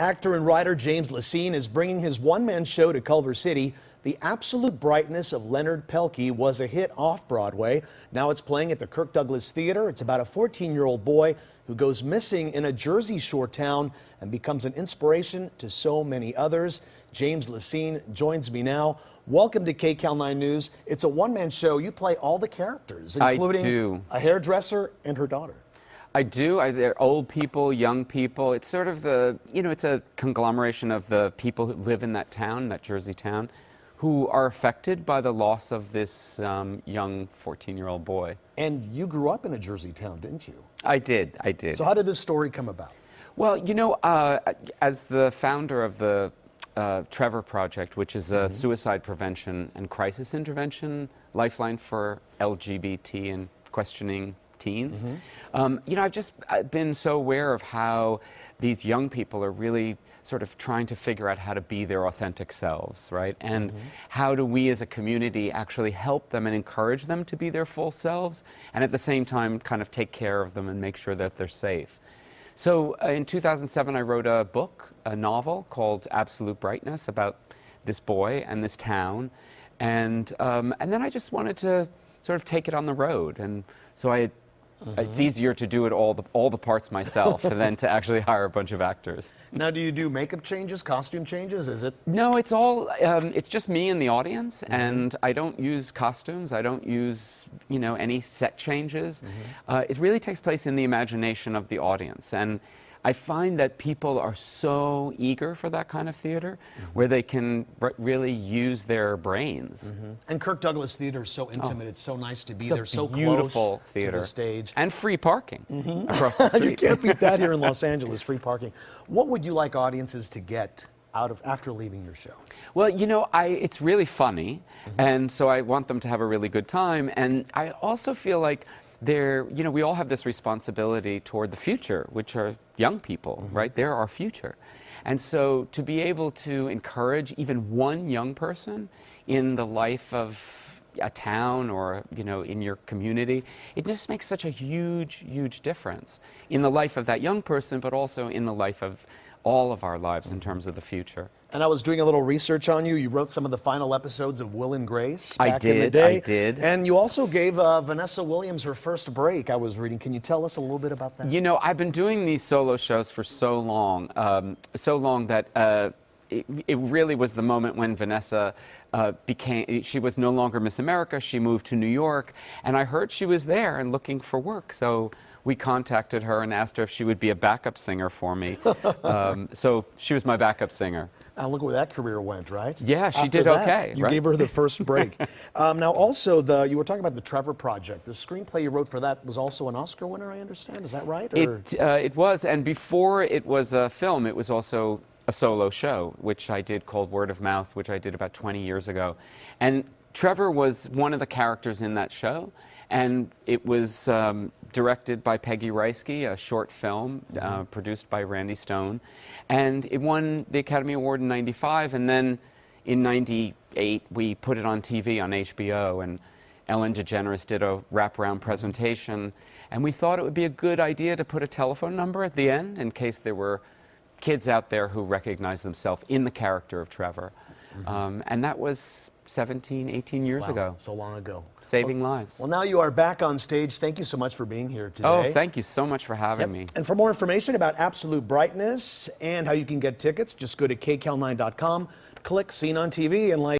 Actor and writer James Lecesne is bringing his one-man show to Culver City. The Absolute Brightness of Leonard Pell-Key was a hit off-Broadway. Now it's playing at the Kirk Douglas Theatre. It's about a 14-year-old boy who goes missing in a Jersey Shore town and becomes an inspiration to so many others. James Lecesne joins me now. Welcome to KCAL 9 News. It's a one-man show. You play all the characters, including a hairdresser and her daughter. I do. They're old people, young people. It's sort of the, it's a conglomeration of the people who live in that town, that Jersey town, who are affected by the loss of this young 14-year-old boy. And you grew up in a Jersey town, didn't you? I did. So how did this story come about? Well, as the founder of the Trevor Project, which is a suicide prevention and crisis intervention lifeline for LGBT and questioning teens. I've just been so aware of how these young people are really sort of trying to figure out how to be their authentic selves, right? And how do we as a community actually help them and encourage them to be their full selves, and at the same time kind of take care of them and make sure that they're safe. So in 2007, I wrote a book, a novel called Absolute Brightness, about this boy and this town. And then I just wanted to sort of take it on the road. And so it's easier to do it all the parts myself than to actually hire a bunch of actors. Now, do you do makeup changes, costume changes? Is it? No, it's all, it's just me and the audience, and I don't use costumes. I don't use, any set changes. It really takes place in the imagination of the audience. And I find that people are so eager for that kind of theater where they can really use their brains. And Kirk Douglas Theatre is so intimate. It's so nice to be there, so beautiful close theater to the stage. And free parking across the street. You can't beat that here in Los Angeles, free parking. What would you like audiences to get out of after leaving your show? Well, it's really funny, and so I want them to have a really good time. And I also feel like we all have this responsibility toward the future, which are young people, right? They're our future. And so to be able to encourage even one young person in the life of a town or, in your community, it just makes such a huge, huge difference in the life of that young person, but also in the life of all of our lives in terms of the future. And I was doing a little research on you. You wrote some of the final episodes of Will and Grace back in the day. I did. And you also gave Vanessa Williams her first break, I was reading. Can you tell us a little bit about that? I've been doing these solo shows for so long that it really was the moment when Vanessa she was no longer Miss America. She moved to New York, and I heard she was there and looking for work. So we contacted her and asked her if she would be a backup singer for me. So she was my backup singer. Now look where that career went, right? Yeah, she After did that, okay. You gave her the first break. Now also, you were talking about the Trevor Project. The screenplay you wrote for that was also an Oscar winner, I understand. Is that right? Or? It was, and before it was a film, it was also a solo show, which I did called Word of Mouth, which I did about 20 years ago. And Trevor was one of the characters in that show, and it was directed by Peggy Reisky, a short film produced by Randy Stone, and it won the Academy Award in '95, and then in '98 we put it on TV on HBO, and Ellen DeGeneres did a wraparound presentation, and we thought it would be a good idea to put a telephone number at the end in case there were kids out there who recognized themselves in the character of Trevor. And that was 17, 18 years ago. So long ago. Saving lives. Well, now you are back on stage. Thank you so much for being here today. Oh, thank you so much for having me. And for more information about Absolute Brightness and how you can get tickets, just go to kcal9.com, click Seen on TV, and